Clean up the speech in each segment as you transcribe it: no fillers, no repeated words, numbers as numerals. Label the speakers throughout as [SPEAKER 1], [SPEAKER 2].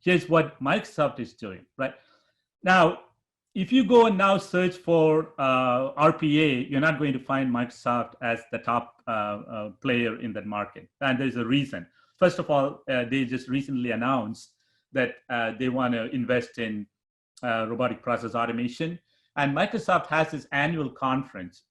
[SPEAKER 1] Here's what Microsoft is doing, right? Now, if you go and now search for RPA, you're not going to find Microsoft as the top player in that market. And there's a reason. First of all, they just recently announced that they want to invest in robotic process automation. And Microsoft has this annual conference,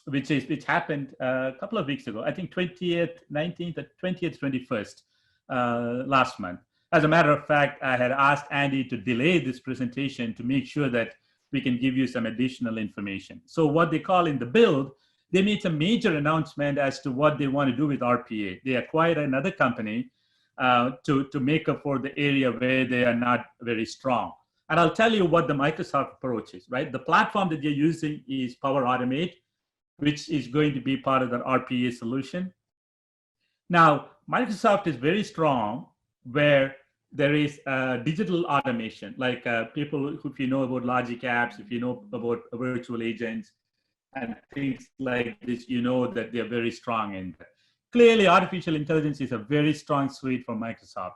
[SPEAKER 1] which happened a couple of weeks ago, I think 20th, 19th, 20th, 21st last month. As a matter of fact, I had asked Andy to delay this presentation to make sure that we can give you some additional information. So what they call in the build, they made some major announcement as to what they want to do with RPA. They acquired another company to make up for the area where they are not very strong. And I'll tell you what the Microsoft approach is, right? The platform that they're using is Power Automate, which is going to be part of the RPA solution. Now, Microsoft is very strong where there is digital automation, like people, if you know about logic apps, if you know about virtual agents and things like this, you know that they're very strong in that. Clearly, artificial intelligence is a very strong suite for Microsoft.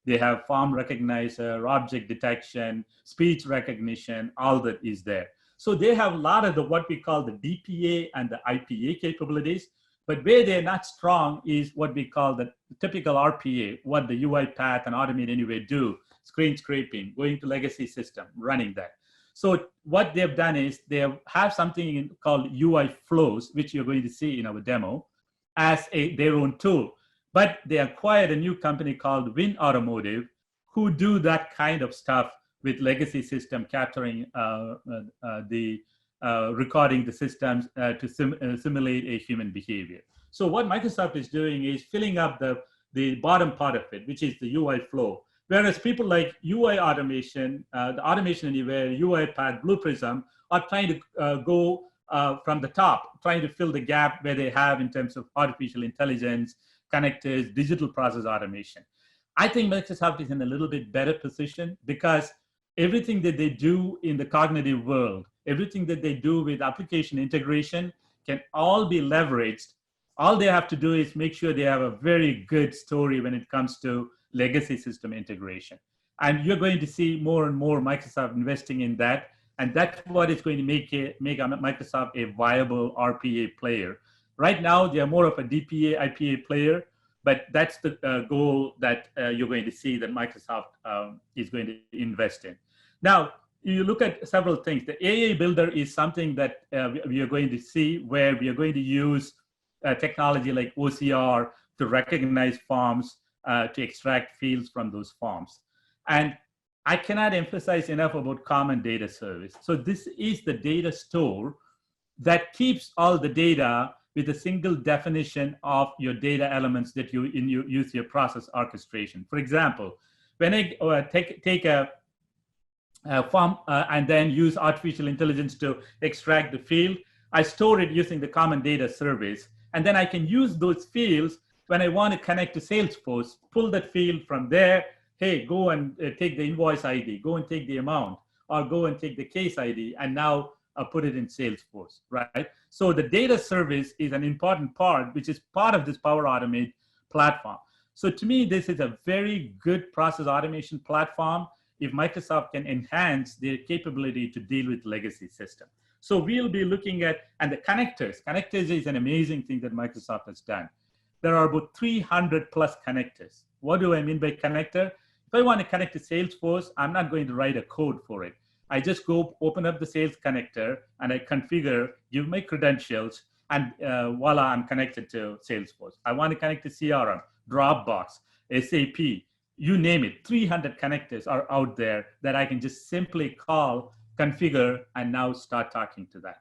[SPEAKER 1] They have form recognizer, object detection, speech recognition, all that is there. So they have a lot of what we call the DPA and the IPA capabilities. But where they're not strong is what we call the typical RPA, what the UiPath and Automate Anywhere do, screen scraping, going to legacy system, running that. So what they've done is they have something called UI flows, which you're going to see in our demo, as their own tool. But they acquired a new company called Win Automotive, who do that kind of stuff with legacy system, capturing recording the systems to simulate a human behavior. So what Microsoft is doing is filling up the bottom part of it, which is the UI flow. Whereas people like UI automation, the Automation Anywhere, UiPath, Blue Prism are trying to go from the top, trying to fill the gap where they have in terms of artificial intelligence, connectors, digital process automation. I think Microsoft is in a little bit better position because everything that they do in the cognitive world, everything that they do with application integration can all be leveraged. All they have to do is make sure they have a very good story when it comes to legacy system integration. And you're going to see more and more Microsoft investing in that. And that's what is going to make Microsoft a viable RPA player. Right now, they are more of a DPA, IPA player, but that's the goal that you're going to see that Microsoft is going to invest in. Now, you look at several things. The AA Builder is something that we are going to see where we are going to use technology like OCR to recognize forms, to extract fields from those forms. And I cannot emphasize enough about common data service. So this is the data store that keeps all the data with a single definition of your data elements that you use your process orchestration. For example, when I take a form and then use artificial intelligence to extract the field, I store it using the common data service. And then I can use those fields when I want to connect to Salesforce, pull that field from there. Hey, go and take the invoice ID, go and take the amount, or go and take the case ID, and now put it in Salesforce, right? So the data service is an important part, which is part of this Power Automate platform. So to me, this is a very good process automation platform if Microsoft can enhance their capability to deal with legacy system. So we'll be looking at, and the connectors. Connectors is an amazing thing that Microsoft has done. There are about 300 plus connectors. What do I mean by connector? If I want to connect to Salesforce, I'm not going to write a code for it. I just go open up the sales connector and I configure, give my credentials, and voila, I'm connected to Salesforce. I want to connect to CRM, Dropbox, SAP, you name it. 300 connectors are out there that I can just simply call, configure, and now start talking to that.